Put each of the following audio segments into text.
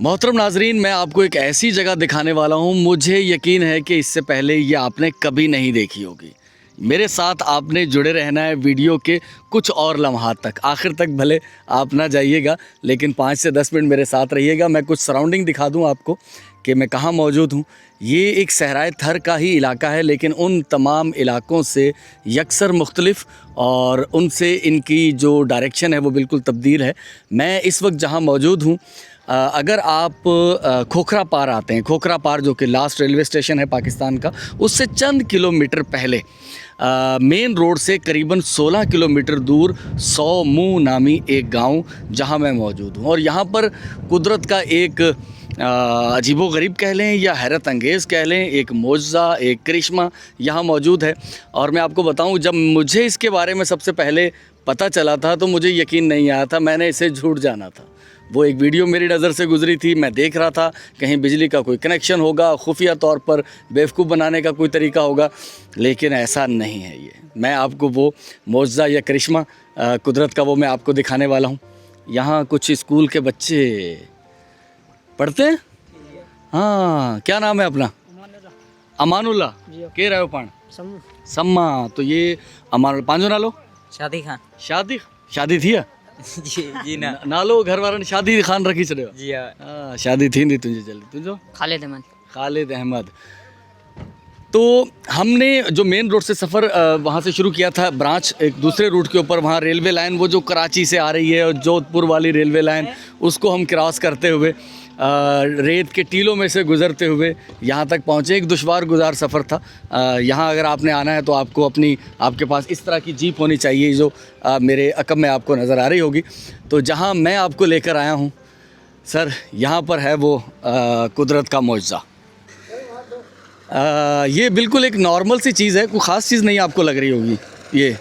मोहतरम नाजरीन, मैं आपको एक ऐसी जगह दिखाने वाला हूँ, मुझे यकीन है कि इससे पहले ये आपने कभी नहीं देखी होगी। मेरे साथ आपने जुड़े रहना है वीडियो के कुछ और लम्हात तक, आखिर तक भले आप ना जाइएगा, लेकिन 5 से 10 मिनट मेरे साथ रहिएगा। मैं कुछ सराउंडिंग दिखा दूँ आपको कि मैं कहाँ मौजूद हूँ। ये एक सहराए थर का ही इलाका है, लेकिन उन तमाम इलाकों से यकसर मुख्तलिफ और उनसे इनकी जो डायरेक्शन है वो बिल्कुल तब्दील है। मैं इस वक्त जहाँ मौजूद हूँ, अगर आप खोखरा पार आते हैं, खोखरा पार जो कि लास्ट रेलवे स्टेशन है पाकिस्तान का, उससे चंद किलोमीटर पहले मेन रोड से करीबन 16 किलोमीटर दूर सौ मुँह नामी एक गांव जहां मैं मौजूद हूं। और यहां पर कुदरत का एक अजीबोगरीब कह लें या हैरत अंगेज़ कह लें, एक मौजज़ा, एक करिश्मा यहाँ मौजूद है। और मैं आपको बताऊं, जब मुझे इसके बारे में सबसे पहले पता चला था तो मुझे यकीन नहीं आया था, मैंने इसे झूठ जाना था। वो एक वीडियो मेरी नज़र से गुजरी थी, मैं देख रहा था कहीं बिजली का कोई कनेक्शन होगा, खुफिया तौर पर बेवकूफ़ बनाने का कोई तरीका होगा, लेकिन ऐसा नहीं है। ये मैं आपको वो मौजज़ा या करिश्मा कुदरत का वो मैं आपको दिखाने वाला हूँ। यहाँ कुछ स्कूल के बच्चे पढ़ते हैं। हाँ, क्या नाम है अपना? अमानुल्ला। के रहो पाण? सम्मा। तो ये अमानुल्ला पांजो नालो? शादी खान। शादी थी है? जी ना नालो घर वारनि शादी खान रखी छॾियो? जी हाँ। शादी थी तुझे जल्दी। तुझो? खालिद अहमद। तो हमने जो मेन रोड से सफ़र वहाँ से शुरू किया था, ब्रांच एक दूसरे रूट के ऊपर, वहाँ रेलवे लाइन वो जो कराची से आ रही है और जोधपुर वाली रेलवे लाइन, उसको हम क्रॉस करते हुए रेत के टीलों में से गुज़रते हुए यहाँ तक पहुँचे। एक दुश्वार गुजार सफ़र था। यहाँ अगर आपने आना है तो आपको आपके पास इस तरह की जीप होनी चाहिए जो मेरे अकब में आपको नज़र आ रही होगी। तो जहाँ मैं आपको लेकर आया हूँ सर, यहाँ पर है वो कुदरत का मौजज़ा। ये बिल्कुल एक नॉर्मल सी चीज़ है, कोई ख़ास चीज़ नहीं आपको लग रही होगी। ये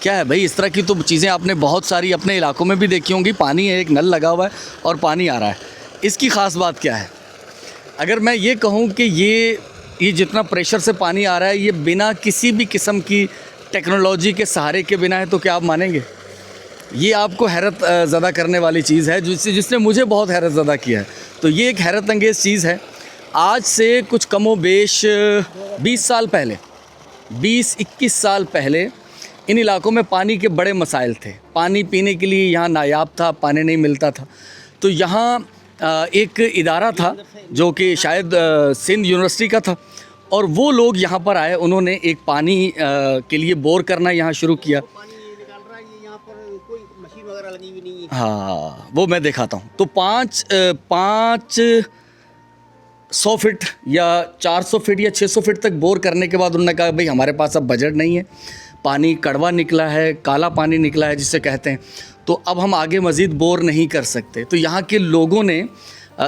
क्या है भाई? इस तरह की तो चीज़ें आपने बहुत सारी अपने इलाकों में भी देखी होंगी। पानी है, एक नल लगा हुआ है और पानी आ रहा है। इसकी ख़ास बात क्या है? अगर मैं ये कहूँ कि ये जितना प्रेशर से पानी आ रहा है, ये बिना किसी भी किस्म की टेक्नोलॉजी के सहारे के बिना है, तो क्या आप मानेंगे? ये आपको हैरत ज़दा करने वाली चीज़ है, जिसने मुझे बहुत हैरत ज़दा किया है। तो ये एक हैरत अंगेज़ चीज़ है। आज से कुछ कमो बेश 20 साल पहले, 20-21 साल पहले इन इलाकों में पानी के बड़े मसाइल थे। पानी पीने के लिए यहाँ नायाब था, पानी नहीं मिलता था। तो यहाँ एक इदारा था जो कि शायद सिंध यूनिवर्सिटी का था, और वो लोग यहाँ पर आए, उन्होंने एक पानी के लिए बोर करना यहाँ शुरू किया। हाँ, वो मैं दिखाता हूँ। तो 500 फीट या 400 फीट या 600 फीट तक बोर करने के बाद उन्होंने कहा भाई हमारे पास अब बजट नहीं है, पानी कड़वा निकला है, काला पानी निकला है जिसे कहते हैं, तो अब हम आगे मज़ीद बोर नहीं कर सकते। तो यहाँ के लोगों ने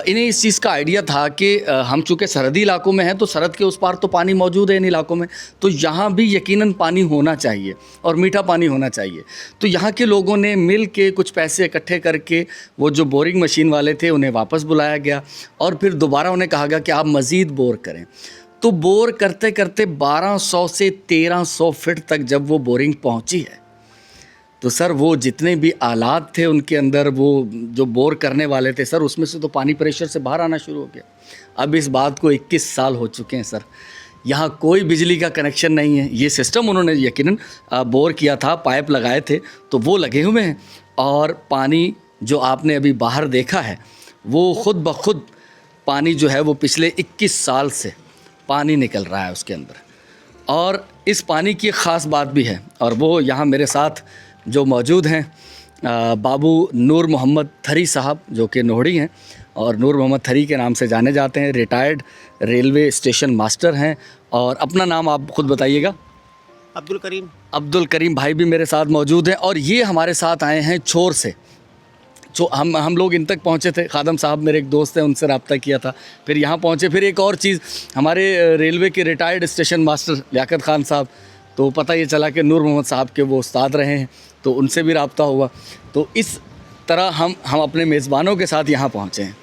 इन्हें इस चीज़ का आइडिया था कि हम चूँकि सरहदी इलाकों में हैं तो सरहद के उस पार तो पानी मौजूद है इन इलाकों में, तो यहाँ भी यकीनन पानी होना चाहिए और मीठा पानी होना चाहिए। तो यहाँ के लोगों ने मिल के कुछ पैसे इकट्ठे करके वो जो बोरिंग मशीन वाले थे उन्हें वापस बुलाया गया और फिर दोबारा उन्हें कहा गया कि आप मज़ीद बोर करें। तो बोर करते करते 1200 से 1300 फीट तक जब वो बोरिंग पहुँची है, तो सर वो जितने भी आलात थे उनके अंदर, वो जो बोर करने वाले थे सर, उसमें से तो पानी प्रेशर से बाहर आना शुरू हो गया। अब इस बात को 21 साल हो चुके हैं सर, यहाँ कोई बिजली का कनेक्शन नहीं है। ये सिस्टम उन्होंने यकीनन बोर किया था, पाइप लगाए थे, तो वो लगे हुए हैं, और पानी जो आपने अभी बाहर देखा है वो ख़ुद ब खुद पानी जो है वो पिछले 21 साल से पानी निकल रहा है उसके अंदर। और इस पानी की ख़ास बात भी है, और वो यहाँ मेरे साथ जो मौजूद हैं बाबू नूर मोहम्मद थरी साहब, जो कि नोहड़ी हैं और नूर मोहम्मद थरी के नाम से जाने जाते हैं। रिटायर्ड रेलवे स्टेशन मास्टर हैं। और अपना नाम आप ख़ुद बताइएगा। अब्दुल करीम भाई भी मेरे साथ मौजूद हैं, और ये हमारे साथ आए हैं छोर से। जो हम लोग इन तक पहुँचे थे, खादम साहब मेरे एक दोस्त हैं, उनसे रब्ता किया था, फिर यहाँ पहुँचे। फिर एक और चीज़, हमारे रेलवे के retired station master Liaquat Khan साहब, तो पता ये चला कि नूर मोहम्मद साहब के वो उस्ताद रहे हैं, तो उनसे भी रब्ता हुआ। तो इस तरह हम अपने मेज़बानों के साथ यहाँ पहुँचे हैं।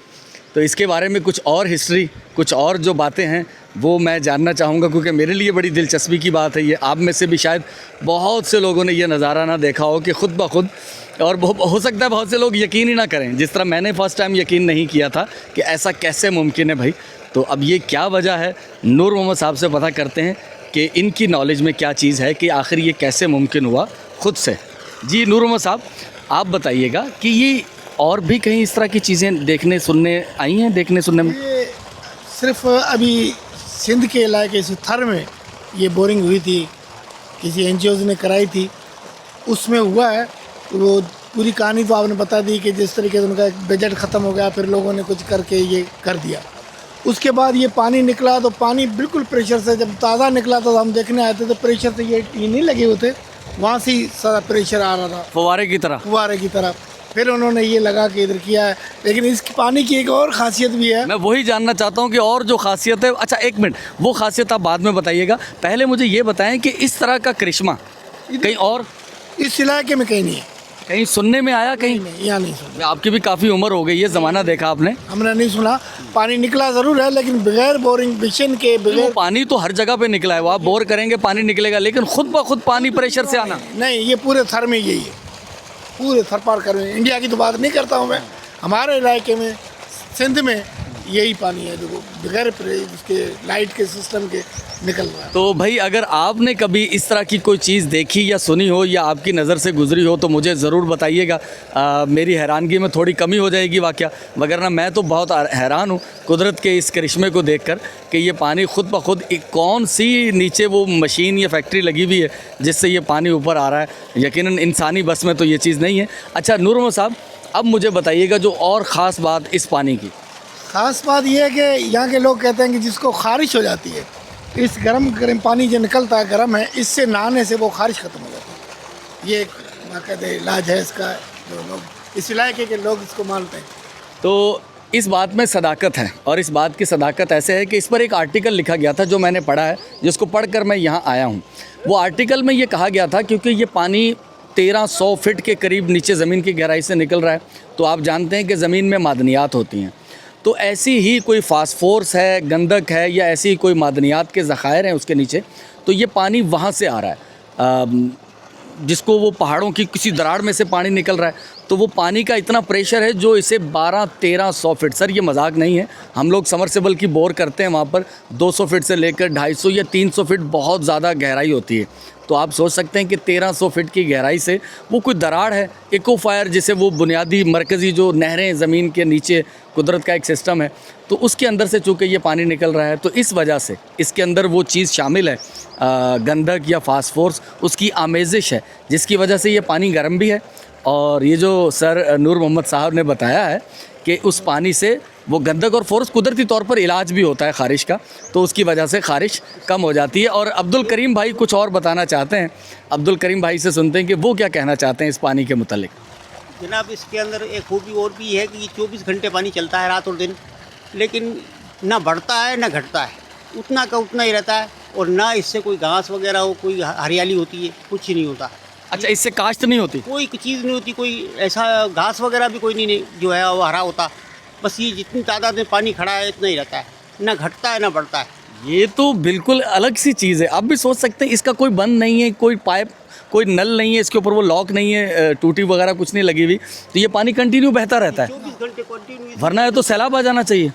तो इसके बारे में कुछ और हिस्ट्री, कुछ और जो बातें हैं वो मैं जानना चाहूँगा, क्योंकि मेरे लिए बड़ी दिलचस्पी की बात है ये। आप में से भी शायद बहुत से लोगों ने ये नज़ारा ना देखा हो कि ख़ुद ब खुद और हो सकता है बहुत से लोग यकीन ही ना करें, जिस तरह मैंने फर्स्ट टाइम यकीन नहीं किया था कि ऐसा कैसे मुमकिन है भाई। तो अब ये क्या वजह है, नूर मोहम्मद साहब से पता करते हैं कि इनकी नॉलेज में क्या चीज़ है कि आखिर ये कैसे मुमकिन हुआ खुद से। जी नूर मोहम्मद साहब, आप बताइएगा कि ये और भी कहीं इस तरह की चीज़ें देखने सुनने आई हैं, देखने सुनने में? ये सिर्फ अभी सिंध के इलाके से थर में ये बोरिंग हुई थी, किसी एनजीओ ने कराई थी, उसमें हुआ है। तो वो पूरी कहानी तो आपने बता दी कि जिस तरीके से उनका बजट ख़त्म हो गया, फिर लोगों ने कुछ करके ये कर दिया। उसके बाद ये पानी निकला तो पानी बिल्कुल प्रेशर से, जब ताज़ा निकला तो हम देखने आए थे तो प्रेशर से ये टीन नहीं लगे हुए थे, वहाँ से ही सारा प्रेशर आ रहा था फुवारे की तरह। फुवारे की तरफ। फिर उन्होंने ये लगा के इधर किया है। लेकिन इस पानी की एक और ख़ासियत भी है। मैं वही जानना चाहता हूँ कि और जो खासियत है। अच्छा एक मिनट, वो खासियत आप बाद में बताइएगा, पहले मुझे ये बताएं कि इस तरह का करिश्मा कहीं और इस इलाके में कहीं नहीं है, कहीं सुनने में आया? कहीं नहीं, यहाँ नहीं सुना। आपकी भी काफ़ी उम्र हो गई है, ज़माना देखा आपने। हमने नहीं सुना। पानी निकला ज़रूर है, लेकिन बगैर बोरिंग मिशन के वो बगैर पानी तो हर जगह पे निकला है, वो आप बोर करेंगे पानी निकलेगा, लेकिन खुद ब खुद पानी प्रेशर से आना। नहीं। ये पूरे थर में यही है, पूरे थर पार कर में। इंडिया की तो बात नहीं करता हूँ मैं, हमारे इलाके में सिंध में यही पानी है जो बगैर उसके लाइट के सिस्टम के निकल रहा है। तो भाई अगर आपने कभी इस तरह की कोई चीज़ देखी या सुनी हो या आपकी नज़र से गुजरी हो तो मुझे ज़रूर बताइएगा। मेरी हैरानगी में थोड़ी कमी हो जाएगी वाक़या, वगरना मैं तो बहुत हैरान हूँ कुदरत के इस करिश्मे को देखकर कि ये पानी खुद ब खुद कौन सी नीचे वो मशीन या फैक्ट्री लगी हुई है जिससे ये पानी ऊपर आ रहा है। यकीनन इंसानी बस में तो ये चीज़ नहीं है। अच्छा नूर मोहम्मद साहब, अब मुझे बताइएगा जो और ख़ास बात इस पानी की। ख़ास बात यह है कि यहाँ के लोग कहते हैं कि जिसको ख़ारिश हो जाती है, इस गर्म पानी जो निकलता है गर्म है, इससे नहाने से वो ख़ारिश ख़त्म हो जाती है। ये एक बाकायदा इलाज है इसका, जो लोग इस इलाके के लोग इसको मानते हैं। तो इस बात में सदाकत है, और इस बात की सदाकत ऐसे है कि इस पर एक आर्टिकल लिखा गया था जो मैंने पढ़ा है, जिसको पढ़कर मैं यहाँ आया हूँ। वो आर्टिकल में ये कहा गया था क्योंकि ये पानी 1300 फीट के करीब नीचे ज़मीन की गहराई से निकल रहा है, तो आप जानते हैं कि ज़मीन में मादनियात होती हैं। तो ऐसी ही कोई फास्फोरस है, गंधक है, या ऐसी ही कोई मादनियात के ज़खायर हैं उसके नीचे, तो ये पानी वहाँ से आ रहा है, जिसको वो पहाड़ों की किसी दरार में से पानी निकल रहा है। तो वो पानी का इतना प्रेशर है जो इसे 1200-1300 फीट, सर ये मजाक नहीं है, हम लोग समरसेबल की बोर करते हैं वहाँ पर 200 फीट से लेकर 250 या 300 फीट बहुत ज़्यादा गहराई होती है। तो आप सोच सकते हैं कि 1300 फीट की गहराई से वो कोई दरार है, एक्वाफायर जिसे वो बुनियादी मरकज़ी जो नहरें ज़मीन के नीचे कुदरत का एक सिस्टम है, तो उसके अंदर से चूँकि ये पानी निकल रहा है, तो इस वजह से इसके अंदर वो चीज़ शामिल है, गंधक या फास्फोरस, उसकी आमेज़िश है, जिसकी वजह से ये पानी गर्म भी है। और ये जो सर नूर मोहम्मद साहब ने बताया है कि उस पानी से वो गंधक और फोर्स कुदरती तौर पर इलाज भी होता है ख़ारिश का, तो उसकी वजह से ख़ारिश कम हो जाती है। और अब्दुल करीम भाई कुछ और बताना चाहते हैं, अब्दुल करीम भाई से सुनते हैं कि वो क्या कहना चाहते हैं इस पानी के मुतालिक। जनाब इसके अंदर एक खूबी और भी है कि ये 24 घंटे पानी चलता है रात और दिन, लेकिन ना बढ़ता है ना घटता है, उतना का उतना ही रहता है। और ना इससे कोई घास वगैरह हो, कोई हरियाली होती है, कुछ ही नहीं होता। अच्छा, इससे काश्त नहीं होती? कोई चीज़ नहीं होती, कोई ऐसा घास वगैरह भी कोई नहीं जो है वो हरा होता। बस ये जितनी तादाद में पानी खड़ा है इतना ही रहता है, ना घटता है ना बढ़ता है। ये तो बिल्कुल अलग सी चीज़ है। आप भी सोच सकते हैं इसका कोई बंद नहीं है, कोई पाइप, कोई नल नहीं है, इसके ऊपर वो लॉक नहीं है, टूटी वगैरह कुछ नहीं लगी हुई, तो ये पानी कंटिन्यू बहता रहता है। 24 घंटे कंटिन्यू। वरना है तो सैलाब आ जाना चाहिए,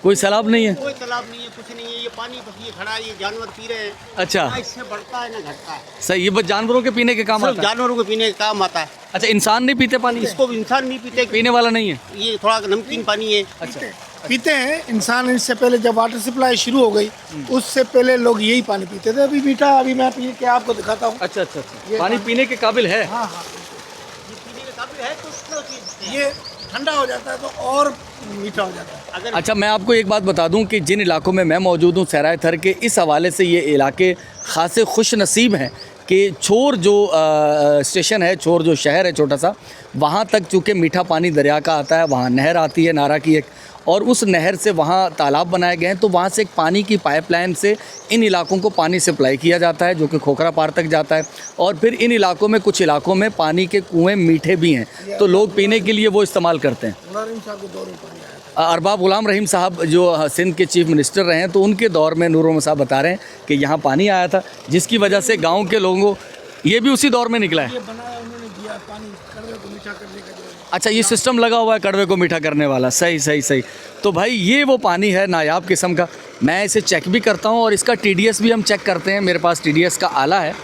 कोई सैलाब नहीं है। कोई तालाब नहीं है, कुछ नहीं है, ये पानी बस ये खड़ा है, ये जानवर पी रहे हैं। अच्छा, ना इससे बढ़ता है ना घटता है, सही, ये बस जानवरों के पीने के काम सिर्फ आता है। जानवरों को पीने का काम आता है। अच्छा, इंसान नहीं पीते पानी? इसको भी इंसान नहीं पीते, पीने वाला नहीं है। ये थोड़ा नमकीन पानी है। अच्छा, पीते हैं इंसान। इससे पहले जब वाटर सप्लाई शुरू हो गई, उससे पहले लोग यही पानी पीते थे। अभी मीठा, अभी मैं पी के आपको दिखाता हूँ। अच्छा अच्छा अच्छा, पानी पीने के काबिल है। हाँ हाँ, ये पीने के काबिल है, तो उसको चीज़ ये ठंडा हो जाता है तो और मीठा हो जाता है। अगर अच्छा, मैं आपको एक बात बता दूं कि जिन इलाकों में मैं मौजूद हूं सहराए थर के, इस हवाले से ये इलाके खासे खुश नसीब हैं कि छोर जो स्टेशन है, छोर जो शहर है छोटा सा, वहाँ तक चूँकि मीठा पानी दरिया का आता है, वहाँ नहर आती है नारा की एक, और उस नहर से वहाँ तालाब बनाए गए हैं, तो वहाँ से एक पानी की पाइपलाइन से इन इलाकों को पानी सप्लाई किया जाता है जो कि खोखरा पार तक जाता है। और फिर इन इलाकों में, कुछ इलाकों में पानी के कुएँ मीठे भी हैं, तो लोग पीने के लिए वो इस्तेमाल करते हैं। मुलाजिम साहब के दौर में पानी आया था। अरबाब गुलाम रहीम साहब जो सिंध के चीफ मिनिस्टर रहे हैं, तो उनके दौर में नूर मोहम्मद साहब बता रहे हैं कि यहाँ पानी आया था, जिसकी वजह से गांव के लोगों को, ये भी उसी दौर में निकला है। ये बनाया उन्होंने दिया पानी कड़वे को मीठा करने का जो है। अच्छा, ये सिस्टम लगा हुआ है कड़वे को मीठा करने वाला। सही सही सही। तो भाई ये वो पानी है नायाब किस्म का। मैं इसे चेक भी करता हूँ और इसका TDS भी हम चेक करते हैं। मेरे पास TDS का आला है,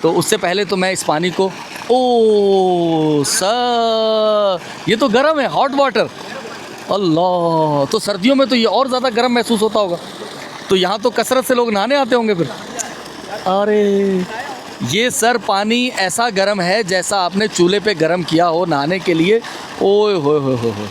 तो उससे पहले तो मैं इस पानी को, ओ सर ये तो गर्म है, हॉट वाटर। अल्लाह, तो सर्दियों में तो ये और ज़्यादा गर्म महसूस होता होगा। तो यहाँ तो कसरत से लोग नहाने आते होंगे फिर। अरे ये सर पानी ऐसा गर्म है जैसा आपने चूल्हे पे गर्म किया हो नहाने के लिए। ओए होए होए होए होए।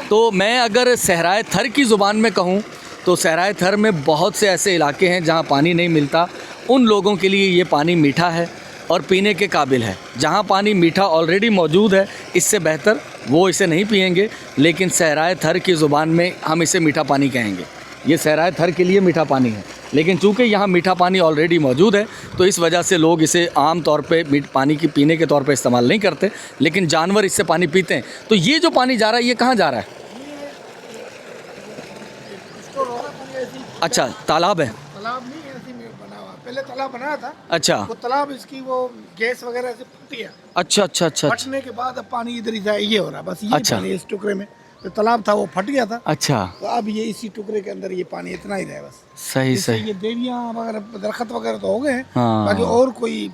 तो मैं अगर सहराए थर की ज़ुबान में कहूँ तो सहराए थर में बहुत से ऐसे इलाके हैं जहाँ पानी नहीं मिलता। उन लोगों के लिए ये पानी मीठा है और पीने के काबिल है। जहाँ पानी मीठा ऑलरेडी मौजूद है, इससे बेहतर वो इसे नहीं पिएंगे, लेकिन सहराए थर की ज़ुबान में हम इसे मीठा पानी कहेंगे। ये सहराए थर के लिए मीठा पानी है, लेकिन चूँकि यहाँ मीठा पानी ऑलरेडी मौजूद है तो इस वजह से लोग इसे आम तौर पे पानी की पीने के तौर पे इस्तेमाल नहीं करते, लेकिन जानवर इससे पानी पीते हैं। तो ये जो पानी जा रहा है ये कहाँ जा रहा है? अच्छा, तालाब है। तालाब नहीं है, ऐसे में बना हुआ। पहले तालाब बनाया था। अच्छा वो तालाब इसकी वो गैस वगैरह से फट गया। अच्छा अच्छा अच्छा अच्छा फटने के बाद अब पानी इधर ही जाए, ये हो रहा है बस। ये अच्छा। पानी इस टुकड़े में जो तालाब था वो फट गया था, अच्छा। तो अब ये इसी टुकड़े के अंदर ये पानी इतना ही रहे बस। सही इससे सही। ये देवियाँ वगैरह दरख्त वगैरह तो हो गए हैं, हाँ। बाकी और कोई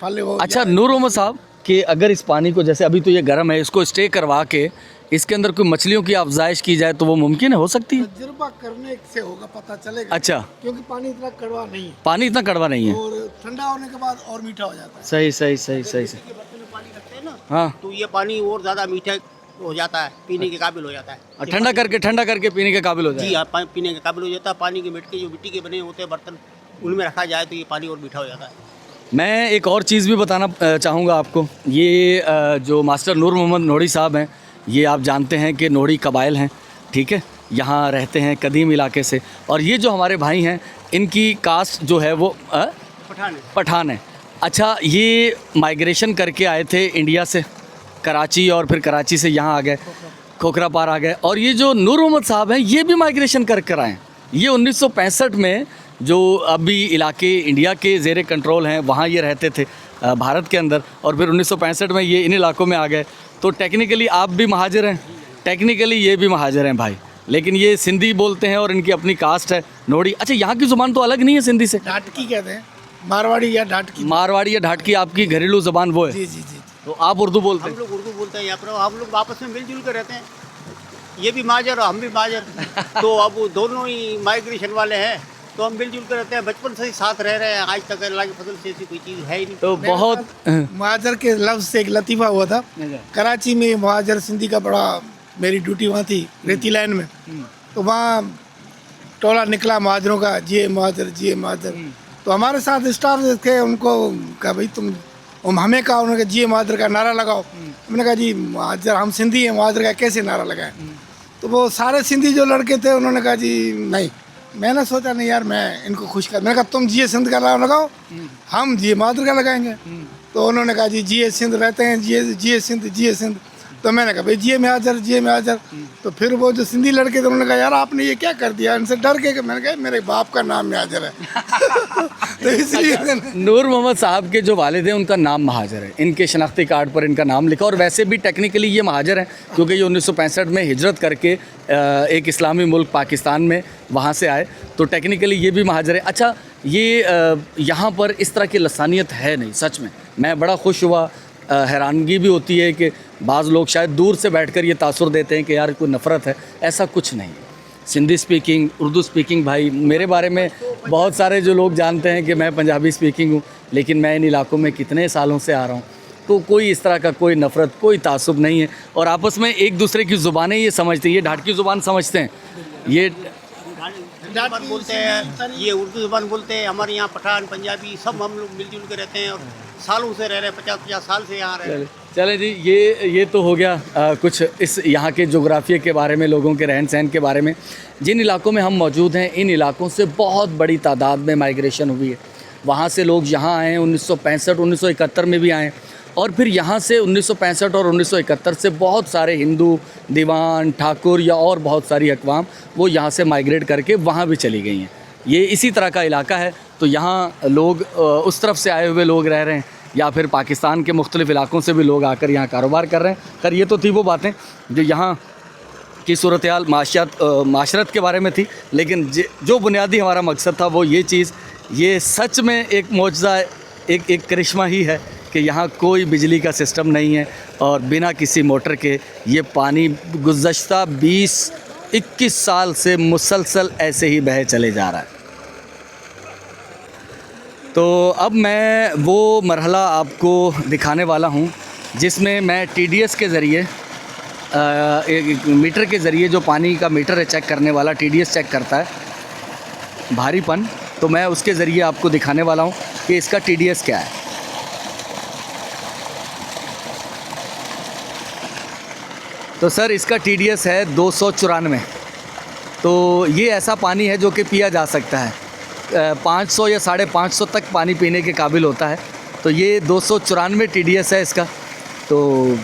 फल वो। अच्छा नूर मोहम्मद साहब कि अगर इस पानी को, जैसे अभी तो ये गर्म है, इसको स्टे करवा के इसके अंदर कोई मछलियों की अफजाइश की जाए तो वो मुमकिन है, हो सकती है? तजुर्बा करने से होगा, पता चलेगा। अच्छा, क्योंकि पानी इतना कड़वा नहीं है पानी इतना कड़वा नहीं है। और ठंडा होने के बाद और मीठा हो जाता है। सही सही सही सही सही। के बर्तन में पानी रखते हैं ना, हाँ, तो ये पानी और ज़्यादा मीठा हो जाता है, पीने के काबिल हो जाता है। और ठंडा करके पीने के काबिल हो जी जाए। हाँ, पीने के काबिल हो जाता है। पानी के मिट्टी जो मिट्टी के बने होते हैं बर्तन, उनमें रखा जाए तो ये पानी और मीठा हो जाता है। मैं एक और चीज़ भी बताना चाहूँगा आपको। ये जो मास्टर नूर मोहम्मद नोड़ी साहब हैं, ये आप जानते हैं कि नोड़ी कबाइल हैं, ठीक है, यहाँ रहते हैं कदीम इलाके से। और ये जो हमारे भाई हैं, इनकी कास्ट जो है वो पठान है। पठान है। अच्छा, ये माइग्रेशन करके आए थे इंडिया से, कराची, और फिर कराची से यहाँ आ गए, खोखरा पार आ गए। और ये जो नूर मोहम्मद साहब हैं, ये भी माइग्रेशन कर आए। ये 1965 में जो अभी इलाके इंडिया के ज़ेर कंट्रोल हैं वहाँ ये रहते थे भारत के अंदर, और फिर 1965 में ये इन इलाकों में आ गए। तो टेक्निकली आप भी महाजिर हैं, टेक्निकली ये भी महाजिर हैं भाई, लेकिन ये सिंधी बोलते हैं और इनकी अपनी कास्ट है नोड़ी। अच्छा, यहाँ की ज़ुबान तो अलग नहीं है सिंधी से? ढाटकी कहते हैं, मारवाड़ी या ढाटकी। मारवाड़ी या ढाटकी आपकी घरेलू ज़ुबान वो है? जी जी जी। तो आप उर्दू बोलते हम हैं? लोग उर्दू बोलते हैं यहाँ पर, हम लोग आपस में मिलजुल कर रहते हैं। ये भी माजर और हम भी माजर, तो अब वो दोनों ही माइग्रेशन वाले हैं, तो हम मिलजुल कर रहते हैं। बचपन से ही साथ रह रहे हैं, आज तक अल्लाह की फजल से ऐसी कोई चीज़ है ही नहीं। तो बहुत मुहाजर के लफ्ज़ से एक लतीफ़ा हुआ था। कराची में मुहाजर सिंधी का बड़ा, मेरी ड्यूटी वहाँ थी रेती लाइन में, तो वहाँ टोला निकला मुहाजरों का, जिए मुहाजर जिए मुहाजर। तो हमारे साथ स्टाफ थे, उनको कहा भाई तुम हमें कहा, उन्होंने कहा जिए मुहाजर का नारा लगाओ। मैंने कहा जी मुहाजर, हम सिंधी हैं, मुहाजर का कैसे नारा लगाएं? तो वो सारे सिंधी जो लड़के थे उन्होंने कहा जी नहीं। मैंने सोचा नहीं यार, मैं इनको खुश कर, मैंने कहा तुम जिए सिंध का नारा लगाओ, हम जिए मुहाजर का लगाएंगे। तो उन्होंने कहा जी जिए सिंध रहते हैं, जिए सिंध जिए सिंध। तो मैंने कहा भाई जिए मुहाजर जिए मुहाजर। तो फिर वो जो सिंधी लड़के थे उन्होंने कहा यार आपने ये क्या कर दिया, इनसे डर के। मैंने कहा मेरे बाप का नाम मुहाजर है। तो इसलिए नूर मोहम्मद साहब के जो वालिद हैं उनका नाम महाजर है, इनके शनाख्ती कार्ड पर इनका नाम लिखा। और वैसे भी टेक्निकली ये महाजर हैं, क्योंकि ये 1965 में हिजरत करके एक इस्लामी मुल्क पाकिस्तान में वहाँ से आए, तो टेक्निकली ये भी महाजर है। अच्छा, ये यहाँ पर इस तरह की लसानियत है नहीं, सच में मैं बड़ा खुश हुआ। हैरानगी भी होती है कि बाज़ लोग शायद दूर से बैठकर ये तासुर देते हैं कि यार कोई नफ़रत है, ऐसा कुछ नहीं है। सिंधी स्पीकिंग, उर्दू स्पीकिंग, भाई मेरे बारे में बहुत सारे जो लोग जानते हैं कि मैं पंजाबी स्पीकिंग हूँ, लेकिन मैं इन इलाकों में कितने सालों से आ रहा हूँ, तो कोई इस तरह का कोई नफ़रत, कोई तासुब नहीं है। और आपस में एक दूसरे की ज़ुबानें ये समझते हैं, ये ढाटकी ज़ुबान समझते हैं, ये ज़ुबान बोलते हैं, ये उर्दू ज़ुबान बोलते हैं। हमारे यहाँ पठान पंजाबी सब हम लोग मिलजुल के रहते हैं और सालों से रह रहे हैं, 50-50 साल से यहाँ रह रहे हैं। चले जी, ये तो हो गया कुछ इस यहाँ के जोग्राफिया के बारे में, लोगों के रहन सहन के बारे में। जिन इलाकों में हम मौजूद हैं, इन इलाकों से बहुत बड़ी तादाद में माइग्रेशन हुई है। वहाँ से लोग यहाँ आए हैं, 1965 1971 में भी आए, और फिर यहाँ से 1965 और 1971 से बहुत सारे हिंदू, दीवान, ठाकुर या और बहुत सारी अक़वाम वो यहाँ से माइग्रेट करके वहाँ भी चली गई हैं। ये इसी तरह का इलाका है। तो यहाँ लोग उस तरफ से आए हुए लोग रह रहे हैं या फिर पाकिस्तान के मुख्तलिफ़ इलाकों से भी लोग आकर यहाँ कारोबार कर रहे हैं। खैर ये तो थी वो बातें जो यहाँ की सूरत हाल माशरत के बारे में थी, लेकिन जो बुनियादी हमारा मकसद था वो ये चीज़, ये सच में एक मौजज़ा, एक करिश्मा ही है कि यहाँ कोई बिजली का सिस्टम नहीं है और बिना किसी मोटर के ये पानी गुज़श्ता 20-21 साल से मुसलसल ऐसे ही बहे चले जा रहा है। तो अब मैं वो मरहला आपको दिखाने वाला हूँ जिसमें मैं TDS के ज़रिए एक मीटर के ज़रिए, जो पानी का मीटर है चेक करने वाला, TDS चेक करता है भारीपन, तो मैं उसके ज़रिए आपको दिखाने वाला हूँ कि इसका TDS क्या है। तो सर इसका TDS है 294। तो ये ऐसा पानी है जो कि पिया जा सकता है, 500 या 550 तक पानी पीने के काबिल होता है। तो ये 294 TDS है इसका, तो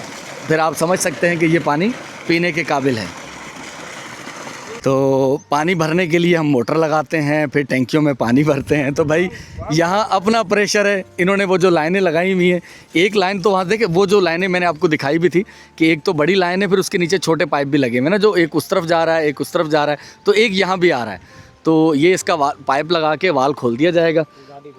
फिर आप समझ सकते हैं कि ये पानी पीने के काबिल है। तो पानी भरने के लिए हम मोटर लगाते हैं, फिर टैंकियों में पानी भरते हैं। तो भाई यहाँ अपना प्रेशर है। इन्होंने वो जो लाइनें लगाई हुई हैं, एक लाइन तो वहाँ देखे, वो जो लाइनें मैंने आपको दिखाई भी थी कि एक तो बड़ी लाइन है, फिर उसके नीचे छोटे पाइप भी लगे हुए ना, जो एक उस तरफ जा रहा है, एक उस तरफ जा रहा है, तो एक यहाँ भी आ रहा है। तो ये इसका पाइप लगा के वाल खोल दिया जाएगा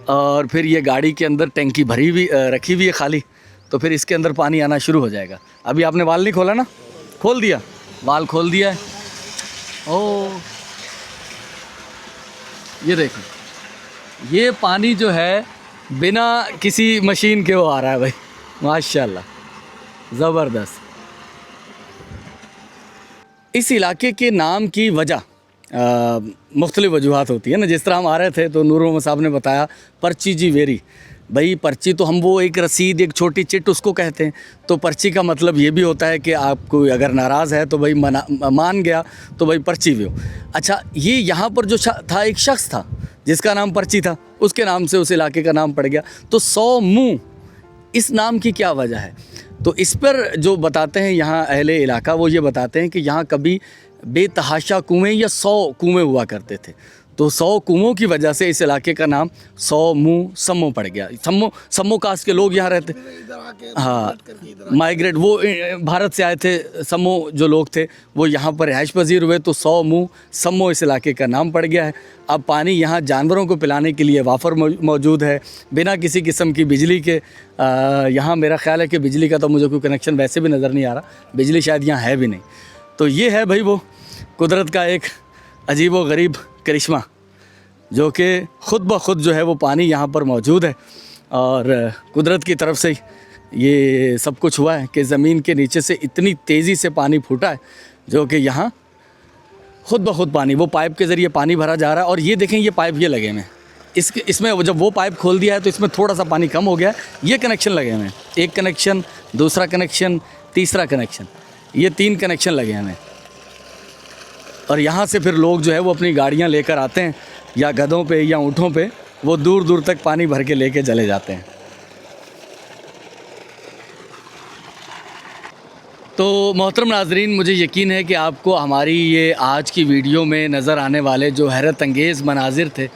और फिर ये गाड़ी के अंदर टैंकी भरी हुई रखी हुई है खाली, तो फिर इसके अंदर पानी आना शुरू हो जाएगा। अभी आपने वाल नहीं खोला ना? खोल दिया, वाल खोल दिया है। ओह ये देखो, ये पानी जो है बिना किसी मशीन के वो आ रहा है भाई, माशाल्लाह ज़बरदस्त। इस इलाके के नाम की वजह मुख्तलिफ़ वजूहात होती है ना। जिस तरह हम आ रहे थे तो नूर मोहम्मद साहब ने बताया पर्ची जी वेरी, भाई पर्ची तो हम वो एक रसीद, एक छोटी चिट उसको कहते हैं। तो पर्ची का मतलब ये भी होता है कि आपको अगर नाराज़ है तो भाई मान गया तो भाई पर्ची भी हो। अच्छा, ये यहाँ पर जो था एक शख्स था जिसका नाम पर्ची था, उसके नाम से उस इलाके का नाम पड़ गया। तो 100 मुँह, इस नाम की क्या वजह है? तो इस पर जो बताते हैं यहाँ अहले इलाका, वो ये बताते हैं कि यहाँ कभी बेतहाशा कुएँ या 100 कुएँ हुआ करते थे। तो 100 कुओं की वजह से इस इलाके का नाम 100 मुँह सम्मो पड़ गया। सम्मो कास्ट के लोग यहाँ रहते, हाँ माइग्रेट, वो भारत से आए थे सम्मो जो लोग थे, वो यहाँ पर रिहाइश पजीर हुए, तो 100 मुँह सम्मो इस इलाके का नाम पड़ गया है। अब पानी यहाँ जानवरों को पिलाने के लिए वाफर मौजूद है, बिना किसी किस्म की बिजली के। यहाँ मेरा ख्याल है कि बिजली का तो मुझे कोई कनेक्शन वैसे भी नज़र नहीं आ रहा, बिजली शायद यहाँ है भी नहीं। तो ये है भाई वो कुदरत का एक अजीब व गरीब करिश्मा, जो कि ख़ुद ब खुद जो है वो पानी यहाँ पर मौजूद है और कुदरत की तरफ से ये सब कुछ हुआ है कि ज़मीन के नीचे से इतनी तेज़ी से पानी फूटा है जो कि यहाँ ख़ुद ब खुद पानी, वो पाइप के ज़रिए पानी भरा जा रहा है। और ये देखें, ये पाइप ये लगे हुए हैं, इसमें जब वो पाइप खोल दिया है तो इसमें थोड़ा सा पानी कम हो गया है। ये कनेक्शन लगे हुए हैं, एक कनेक्शन, दूसरा कनेक्शन, तीसरा कनेक्शन, ये 3 कनेक्शन लगे हैं हमें। और यहाँ से फिर लोग जो है वो अपनी गाड़ियाँ लेकर आते हैं, या गधों पे या ऊँटों पे, वो दूर दूर तक पानी भर के लेके चले जाते हैं। तो मोहतरम नाजरीन, मुझे यकीन है कि आपको हमारी ये आज की वीडियो में नज़र आने वाले जो हैरत अंगेज़ मनाजिर थे,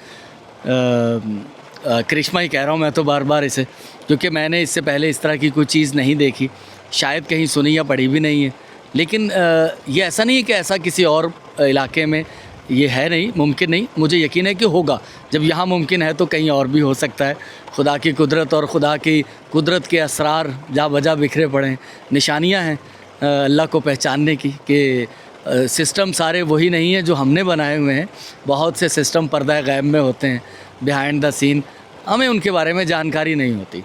करिश्मा ही कह रहा हूँ मैं तो बार बार इसे, क्योंकि मैंने इससे पहले इस तरह की कोई चीज़ नहीं देखी, शायद कहीं सुनी या पढ़ी भी नहीं है। लेकिन ये ऐसा नहीं है कि ऐसा किसी और इलाके में ये है नहीं, मुमकिन नहीं, मुझे यकीन है कि होगा। जब यहाँ मुमकिन है तो कहीं और भी हो सकता है। खुदा की कुदरत और खुदा की कुदरत के असरार जा बजा बिखरे पड़े हैं, निशानियाँ हैं अल्लाह को पहचानने की कि सिस्टम सारे वही नहीं है जो हमने बनाए हुए हैं। बहुत से सिस्टम पर्दा गैब में होते हैं, बिहाइंड द सीन, हमें उनके बारे में जानकारी नहीं होती।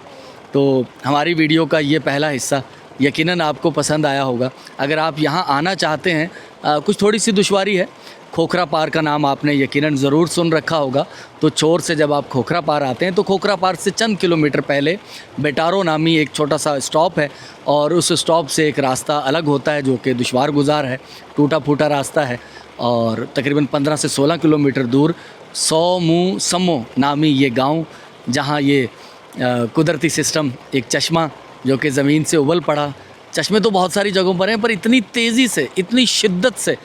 तो हमारी वीडियो का ये पहला हिस्सा यकीनन आपको पसंद आया होगा। अगर आप यहाँ आना चाहते हैं, कुछ थोड़ी सी दुश्वारी है। खोखरा पार का नाम आपने यकीनन ज़रूर सुन रखा होगा। तो चोर से जब आप खोखरा पार आते हैं तो खोखरा पार से चंद किलोमीटर पहले बेटारो नामी एक छोटा सा स्टॉप है, और उस स्टॉप से एक रास्ता अलग होता है जो कि दुश्वार गुजार है, टूटा फूटा रास्ता है। और तकरीबन 15 से 16 किलोमीटर दूर 100 मुँह सम्मो नामी ये गाँव, जहाँ ये कुदरती सिस्टम, एक चश्मा जो कि ज़मीन से उबल पड़ा। चश्मे तो बहुत सारी जगहों पर हैं, पर इतनी तेज़ी से, इतनी शिद्दत से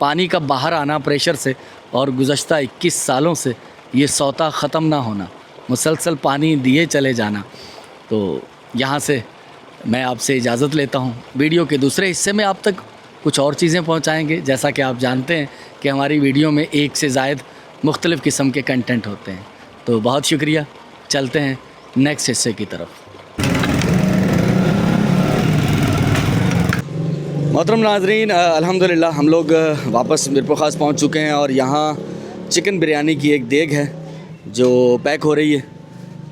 पानी का बाहर आना प्रेशर से और गुज़श्ता 21 सालों से ये सौता ख़त्म ना होना, मुसलसल पानी दिए चले जाना। तो यहाँ से मैं आपसे इजाज़त लेता हूँ। वीडियो के दूसरे हिस्से में आप तक कुछ और चीज़ें पहुँचाएँगे। जैसा कि आप जानते हैं कि हमारी वीडियो में एक से ज़ायद मुख्तलिफ़ किस्म के कंटेंट होते हैं। तो बहुत शुक्रिया, चलते हैं नेक्स्ट हिस्से की तरफ। मोहतरम नाज़रीन, अल्हम्दुलिल्लाह हम लोग वापस मीरपुर ख़ास पहुँच चुके हैं और यहाँ चिकन बिरयानी की एक देग है जो पैक हो रही है।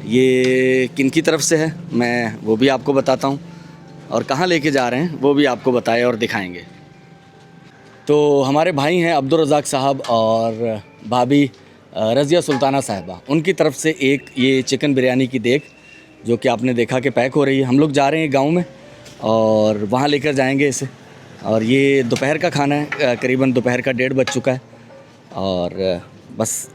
ये किन की तरफ से है मैं वो भी आपको बताता हूँ, और कहाँ लेके जा रहे हैं वो भी आपको बताए और दिखाएंगे। तो हमारे भाई हैं अब्दुल रज़ाक साहब और भाभी रज़िया सुल्ताना साहिबा, उनकी तरफ से एक ये चिकन बिरयानी की देग जो कि आपने देखा कि पैक हो रही है। हम लोग जा रहे हैं गांव में और वहाँ लेकर जाएंगे इसे। और ये दोपहर का खाना है, करीबन दोपहर का 1:30 बज चुका है और बस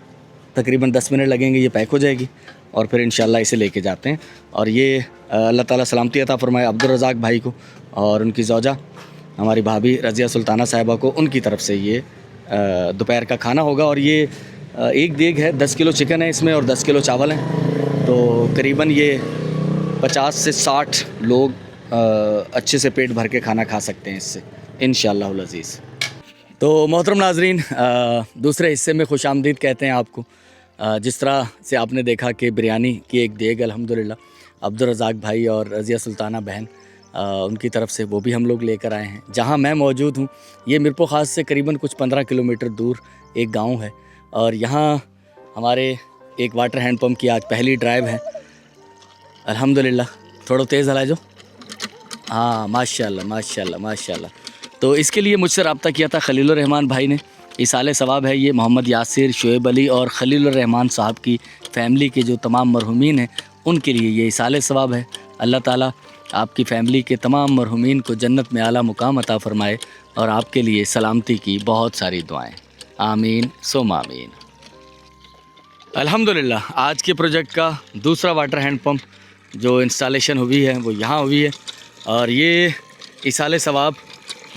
तकरीबन 10 मिनट लगेंगे, ये पैक हो जाएगी और फिर इंशाल्लाह इसे लेके जाते हैं। और ये अल्लाह ताला सलामती अता फरमाए अब्दुल रज़ाक भाई को और उनकी ज़ौजा हमारी भाभी रज़िया सुल्ताना साहिबा को, उनकी तरफ से ये दोपहर का खाना होगा। और ये एक देग है, 10 किलो चिकन है इसमें और 10 किलो चावल हैं। तो करीबन ये 50 से 60 लोग अच्छे से पेट भर के खाना खा सकते हैं इससे इंशाअल्लाह अज़ीज़। तो मोहतरम नाज़रीन, दूसरे हिस्से में खुश आमदीद कहते हैं आपको। जिस तरह से आपने देखा कि बिरयानी की एक देग अल्हम्दुलिल्लाह अब्दुल रज़ाक भाई और रज़िया सुल्ताना बहन उनकी तरफ से वो भी हम लोग लेकर आए हैं। जहाँ मैं मौजूद हूँ ये मीरपुर ख़ास से करीबन कुछ 15 किलोमीटर दूर एक गांव है और यहाँ हमारे एक वाटर हैंड पंप की आज पहली ड्राइव है अल्हम्दुलिल्लाह। थोड़ा तेज़ हला जो, हाँ माशाल्लाह माशाल्लाह माशाल्लाह। तो इसके लिए मुझसे रब्ता किया था खलीलुर रहमान भाई ने। इसाले सवाब है ये मोहम्मद यासिर, शुएब अली और खलीलुर रहमान साहब की फ़ैमिली के जो तमाम मरहुमीन हैं उनके लिए ये इसाले सवाब है। अल्लाह ताला आपकी फ़ैमिली के तमाम मरहुमीन को जन्नत में आला मुकाम अता फ़रमाए और आपके लिए सलामती की बहुत सारी दुआएं, आमीन सुम आमीन। अल्हम्दुलिल्लाह आज के प्रोजेक्ट का दूसरा वाटर हैंड पंप जो इंस्टॉलेशन हुई है वो यहाँ हुई है और ये इसाले सवाब